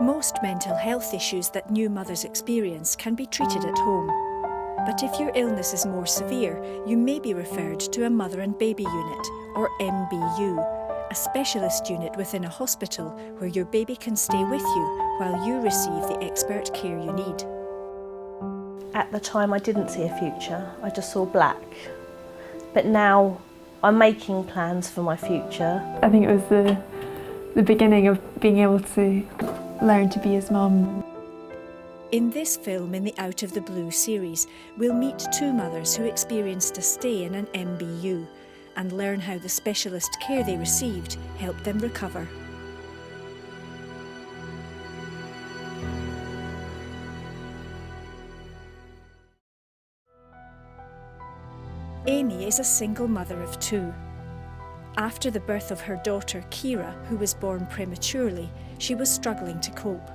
Most mental health issues that new mothers experience can be treated at home. But if your illness is more severe, you may be referred to a mother and baby unit, or MBU, a specialist unit within a hospital where your baby can stay with you while you receive the expert care you need. At the time I didn't see a future, I just saw black. But now I'm making plans for my future. I think it was the beginning of being able to learn to be his mum. In this film in the Out of the Blue series, we'll meet two mothers who experienced a stay in an MBU and learn how the specialist care they received helped them recover. Amy is a single mother of two. After the birth of her daughter Kira, who was born prematurely, she was struggling to cope.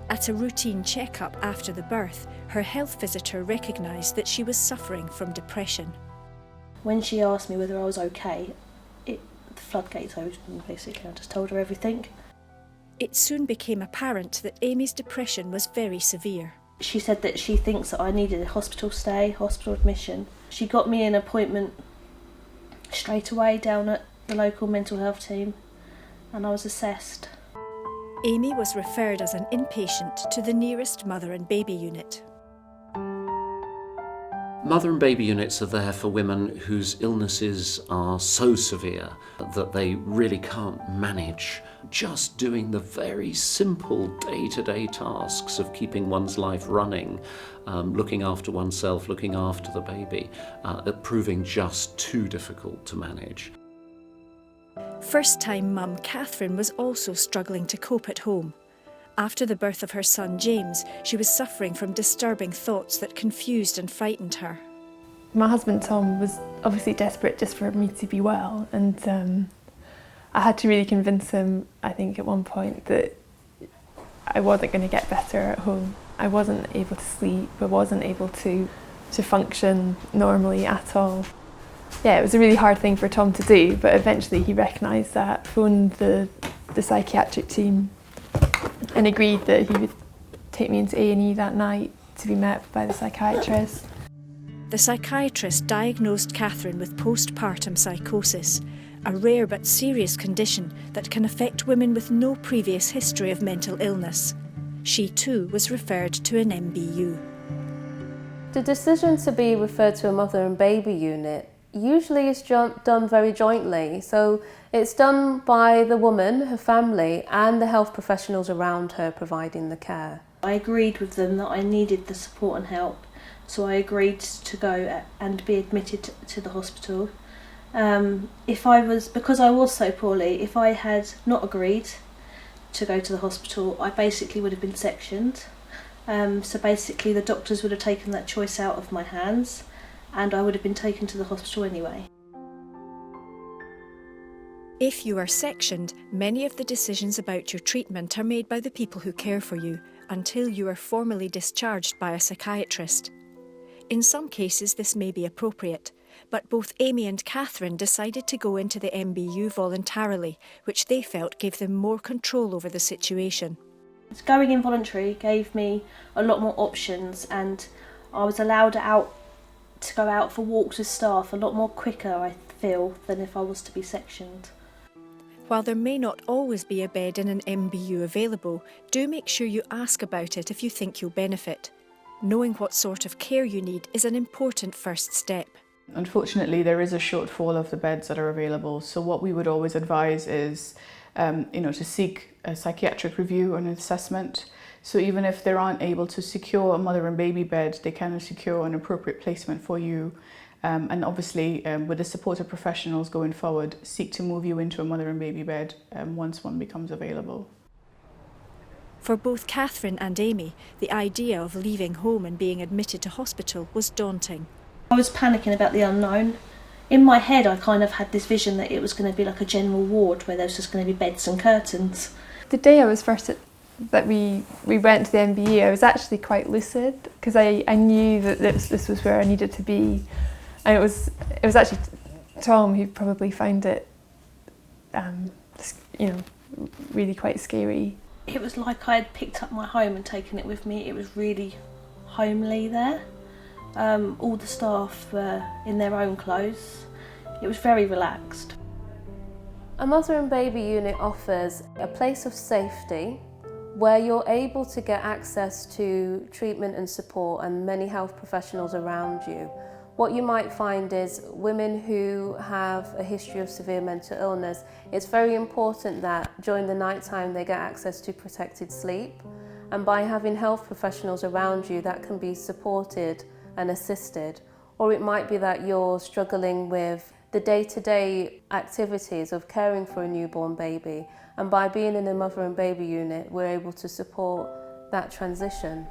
At a routine checkup after the birth, her health visitor recognised that she was suffering from depression. When she asked me whether I was okay, the floodgates opened basically. I just told her everything. It soon became apparent that Amy's depression was very severe. She said that she thinks that I needed a hospital stay, hospital admission. She got me an appointment straight away down at the local mental health team, and I was assessed. Amy was referred as an inpatient to the nearest mother and baby unit. Mother and baby units are there for women whose illnesses are so severe that they really can't manage just doing the very simple day-to-day tasks of keeping one's life running, looking after oneself, looking after the baby, proving just too difficult to manage. First-time mum Catherine was also struggling to cope at home. After the birth of her son James, she was suffering from disturbing thoughts that confused and frightened her. My husband Tom was obviously desperate just for me to be well, and I had to really convince him, I think at one point, that I wasn't going to get better at home. I wasn't able to sleep, I wasn't able to function normally at all. Yeah, it was a really hard thing for Tom to do, but eventually he recognised that, phoned the psychiatric team and agreed that he would take me into A&E that night to be met by the psychiatrist. The psychiatrist diagnosed Catherine with postpartum psychosis, a rare but serious condition that can affect women with no previous history of mental illness. She too was referred to an MBU. The decision to be referred to a mother and baby unit usually is done very jointly, so it's done by the woman, her family, and the health professionals around her providing the care. I agreed with them that I needed the support and help, so I agreed to go and be admitted to the hospital. Because I was so poorly, if I had not agreed to go to the hospital, I basically would have been sectioned. So basically the doctors would have taken that choice out of my hands, and I would have been taken to the hospital anyway. If you are sectioned, many of the decisions about your treatment are made by the people who care for you until you are formally discharged by a psychiatrist. In some cases this may be appropriate, but both Amy and Catherine decided to go into the MBU voluntarily, which they felt gave them more control over the situation. Going in voluntary gave me a lot more options, and I was allowed to go out for walks with staff a lot more quicker, I feel, than if I was to be sectioned. While there may not always be a bed in an MBU available, do make sure you ask about it if you think you'll benefit. Knowing what sort of care you need is an important first step. Unfortunately, there is a shortfall of the beds that are available, so what we would always advise is to seek a psychiatric review and assessment. So even if they aren't able to secure a mother and baby bed, they can secure an appropriate placement for you. And obviously, with the support of professionals going forward, seek to move you into a mother and baby bed once one becomes available. For both Catherine and Amy, the idea of leaving home and being admitted to hospital was daunting. I was panicking about the unknown. In my head, I kind of had this vision that it was going to be like a general ward where there was just going to be beds and curtains. The day I was first that we went to the MBU, I was actually quite lucid because I knew that this was where I needed to be, and it was actually Tom who probably found it really quite scary. It was like I had picked up my home and taken it with me. It was really homely there. All the staff were in their own clothes. It was very relaxed. A mother and baby unit offers a place of safety where you're able to get access to treatment and support and many health professionals around you. What you might find is women who have a history of severe mental illness, it's very important that during the night time they get access to protected sleep. And by having health professionals around you, that can be supported and assisted. Or it might be that you're struggling with the day-to-day activities of caring for a newborn baby, and by being in a mother and baby unit we're able to support that transition.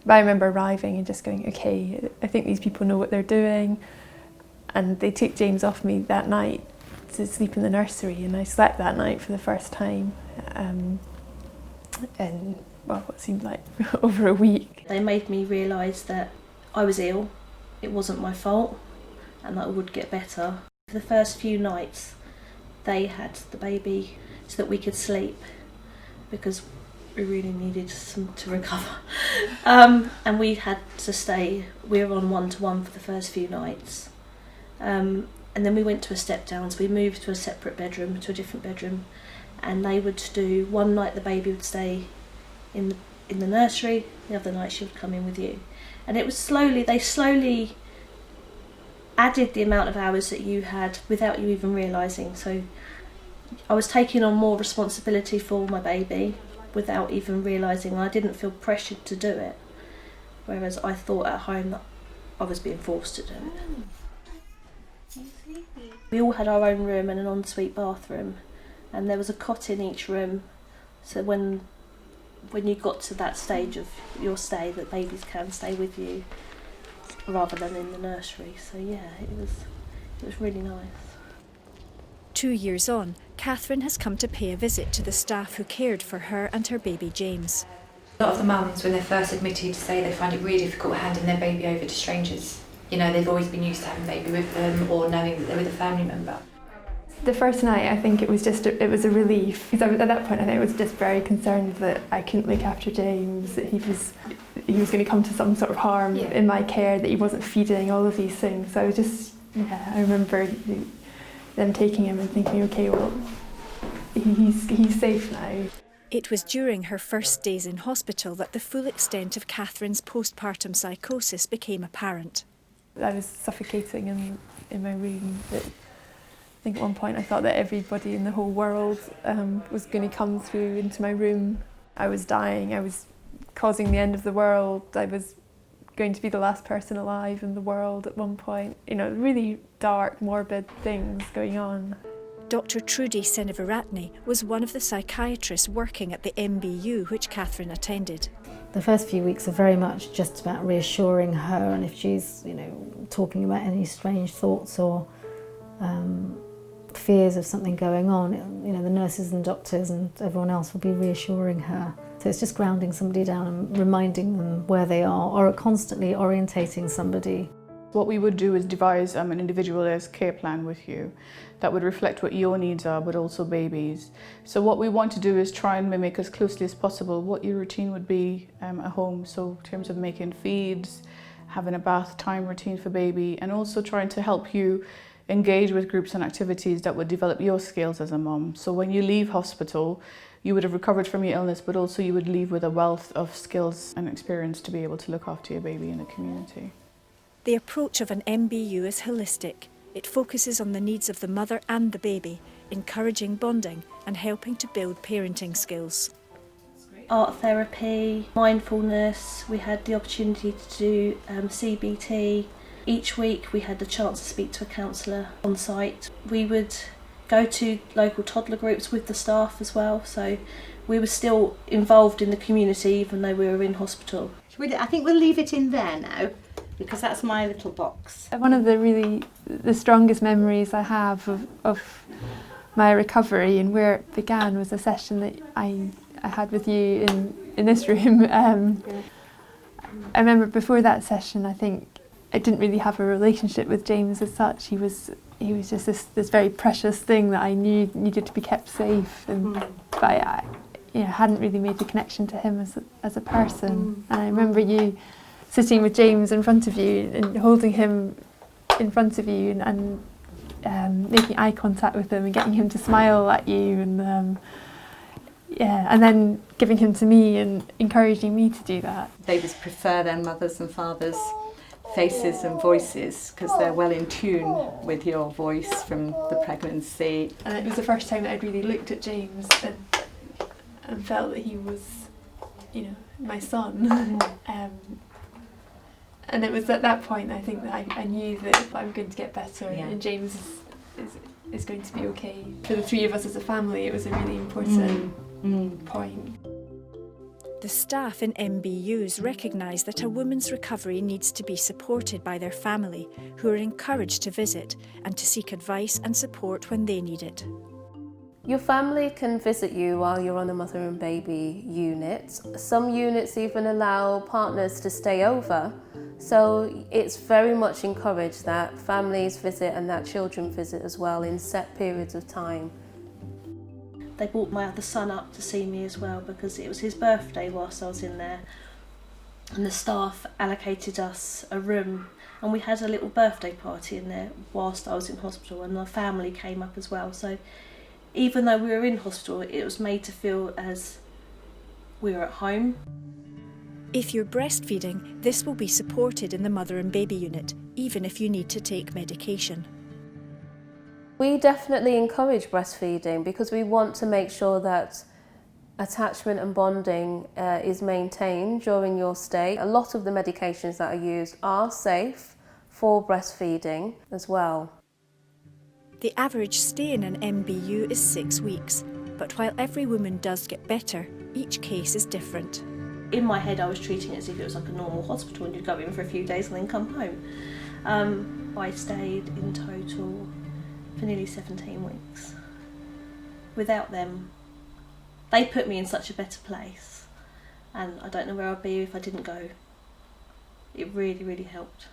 But I remember arriving and just going, okay, I think these people know what they're doing, and they took James off me that night to sleep in the nursery, and I slept that night for the first time in what seemed like over a week. They made me realise that I was ill. It wasn't my fault and that I would get better. For the first few nights they had the baby so that we could sleep because we really needed some to recover. And we had to stay, we were on one-to-one for the first few nights. And then we went to a step down, so we moved to a separate bedroom, to a different bedroom, and they would do one night the baby would stay in the nursery, the other night she would come in with you. And it was they slowly added the amount of hours that you had without you even realising. So I was taking on more responsibility for my baby without even realising. I didn't feel pressured to do it, whereas I thought at home that I was being forced to do it. We all had our own room and an ensuite bathroom, and there was a cot in each room, so when you got to that stage of your stay, that babies can stay with you rather than in the nursery. So yeah, it was really nice. 2 years on, Catherine has come to pay a visit to the staff who cared for her and her baby James. A lot of the mums, when they're first admitted, say they find it really difficult handing their baby over to strangers. You know, they've always been used to having a baby with them or knowing that they're with a family member. The first night, I think it was a relief, because at that point I think I was just very concerned that I couldn't look after James, that he was going to come to some sort of harm in my care, that he wasn't feeding, all of these things. So I was just, I remember them taking him and thinking, okay, well, he's safe now. It was during her first days in hospital that the full extent of Catherine's postpartum psychosis became apparent. I was suffocating in my room. I think at one point I thought that everybody in the whole world was going to come through into my room. I was dying, I was causing the end of the world, I was going to be the last person alive in the world at one point. You know, really dark, morbid things going on. Dr. Trudy Seneviratne was one of the psychiatrists working at the MBU which Catherine attended. The first few weeks are very much just about reassuring her, and if she's, talking about any strange thoughts or fears of something going on, the nurses and doctors and everyone else will be reassuring her. So it's just grounding somebody down and reminding them where they are, or constantly orientating somebody. What we would do is devise an individualised care plan with you that would reflect what your needs are, but also babies. So what we want to do is try and mimic as closely as possible what your routine would be at home. So in terms of making feeds, having a bath time routine for baby, and also trying to help you engage with groups and activities that would develop your skills as a mum. So when you leave hospital, you would have recovered from your illness, but also you would leave with a wealth of skills and experience to be able to look after your baby in the community. The approach of an MBU is holistic. It focuses on the needs of the mother and the baby, encouraging bonding and helping to build parenting skills. Art therapy, mindfulness, we had the opportunity to do CBT. Each week we had the chance to speak to a counsellor on site. We would go to local toddler groups with the staff as well, so we were still involved in the community even though we were in hospital. I think we'll leave it in there now, because that's my little box. One of the strongest memories I have of my recovery and where it began was a session that I had with you in this room. I remember before that session, I think I didn't really have a relationship with James as such. He was he was just this very precious thing that I knew needed to be kept safe, but I hadn't really made the connection to him as a person. And I remember you sitting with James in front of you and holding him in front of you and making eye contact with him and getting him to smile at you, and then giving him to me and encouraging me to do that. Babies prefer their mothers' and fathers' faces and voices because they're well in tune with your voice from the pregnancy. And it was the first time that I'd really looked at James and felt that he was, my son. And it was at that point I think that I knew that I'm going to get better, and James is going to be okay. For the three of us as a family, it was a really important point. The staff in MBUs recognise that a woman's recovery needs to be supported by their family, who are encouraged to visit and to seek advice and support when they need it. Your family can visit you while you're on a mother and baby unit. Some units even allow partners to stay over. So it's very much encouraged that families visit and that children visit as well in set periods of time. They brought my other son up to see me as well because it was his birthday whilst I was in there, and the staff allocated us a room, and we had a little birthday party in there whilst I was in hospital, and the family came up as well. So even though we were in hospital, it was made to feel as we were at home. If you're breastfeeding, this will be supported in the mother and baby unit, even if you need to take medication. We definitely encourage breastfeeding because we want to make sure that attachment and bonding is maintained during your stay. A lot of the medications that are used are safe for breastfeeding as well. The average stay in an MBU is 6 weeks, but while every woman does get better, each case is different. In my head I was treating it as if it was like a normal hospital and you'd go in for a few days and then come home. I stayed in total for nearly 17 weeks. Without them, they put me in such a better place, and I don't know where I'd be if I didn't go. It really, really helped.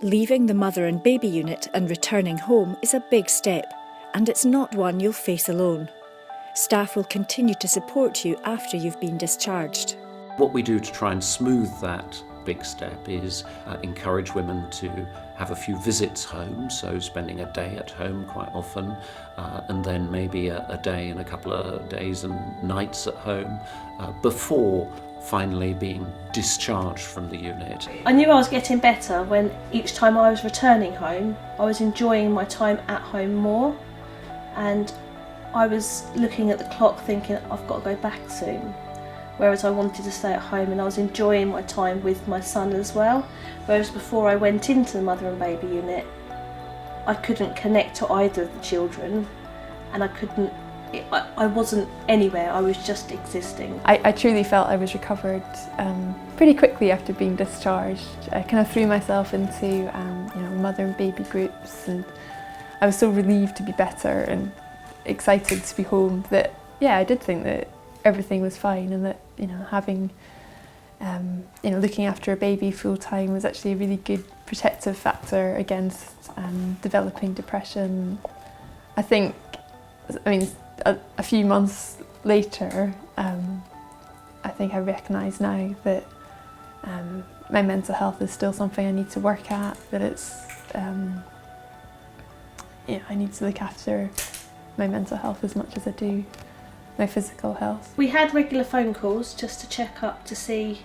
Leaving the mother and baby unit and returning home is a big step, and it's not one you'll face alone. Staff will continue to support you after you've been discharged. What we do to try and smooth that big step is encourage women to have a few visits home, so spending a day at home quite often, and then maybe a day and a couple of days and nights at home before finally being discharged from the unit. I knew I was getting better when each time I was returning home, I was enjoying my time at home more, and I was looking at the clock thinking I've got to go back soon. Whereas I wanted to stay at home, and I was enjoying my time with my son as well. Whereas before I went into the mother and baby unit, I couldn't connect to either of the children, and I wasn't anywhere, I was just existing. I truly felt I was recovered pretty quickly after being discharged. I kind of threw myself into mother and baby groups, and I was so relieved to be better and excited to be home that, I did think that everything was fine, and that having looking after a baby full time was actually a really good protective factor against developing depression. I a few months later, I think I recognise now that my mental health is still something I need to work at, that it's I need to look after my mental health as much as I do my physical health. We had regular phone calls just to check up to see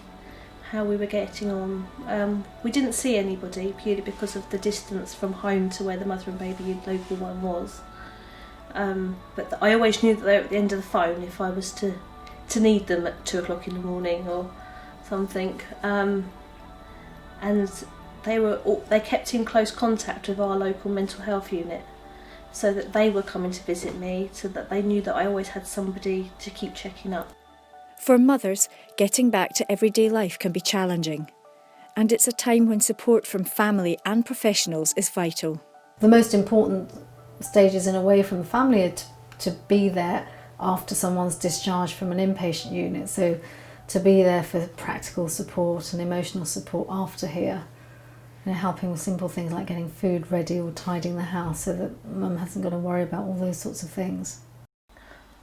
how we were getting on. We didn't see anybody purely because of the distance from home to where the mother and baby local one was. But I always knew that they were at the end of the phone if I was to need them at 2 o'clock in the morning or something. And they kept in close contact with our local mental health unit, so that they were coming to visit me, so that they knew that I always had somebody to keep checking up. For mothers, getting back to everyday life can be challenging, and it's a time when support from family and professionals is vital. The most important stages in a way from family are to be there after someone's discharged from an inpatient unit, so to be there for practical support and emotional support after here. helping with simple things like getting food ready or tidying the house so that mum hasn't got to worry about all those sorts of things.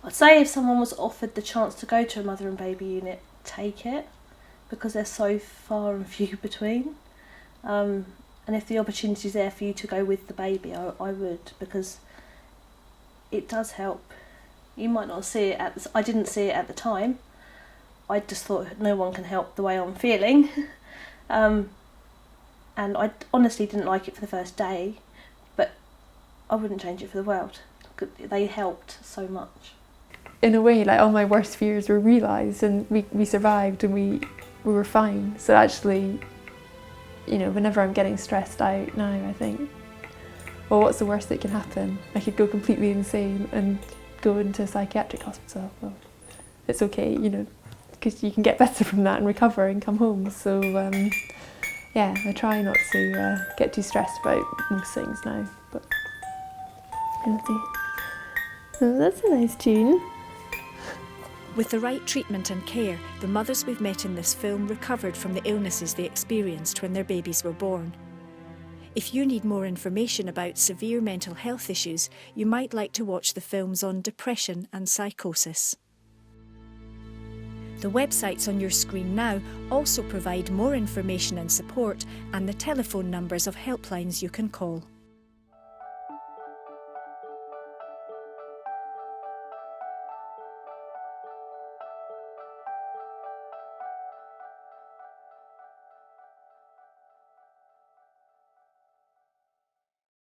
I'd say if someone was offered the chance to go to a mother and baby unit, take it, because they're so far and few between. And if the opportunity is there for you to go with the baby, I would, because it does help. You might not see it I didn't see it at the time. I just thought no one can help the way I'm feeling. And I honestly didn't like it for the first day, but I wouldn't change it for the world. They helped so much. In a way, like all my worst fears were realised, and we survived, and we were fine. So actually, you know, whenever I'm getting stressed out now, I think, well, what's the worst that can happen? I could go completely insane and go into a psychiatric hospital. Well, it's okay, you know, because you can get better from that and recover and come home. So yeah, I try not to get too stressed about most things now. But we'll see. Oh, that's a nice tune. With the right treatment and care, the mothers we've met in this film recovered from the illnesses they experienced when their babies were born. If you need more information about severe mental health issues, you might like to watch the films on depression and psychosis. The websites on your screen now also provide more information and support, and the telephone numbers of helplines you can call.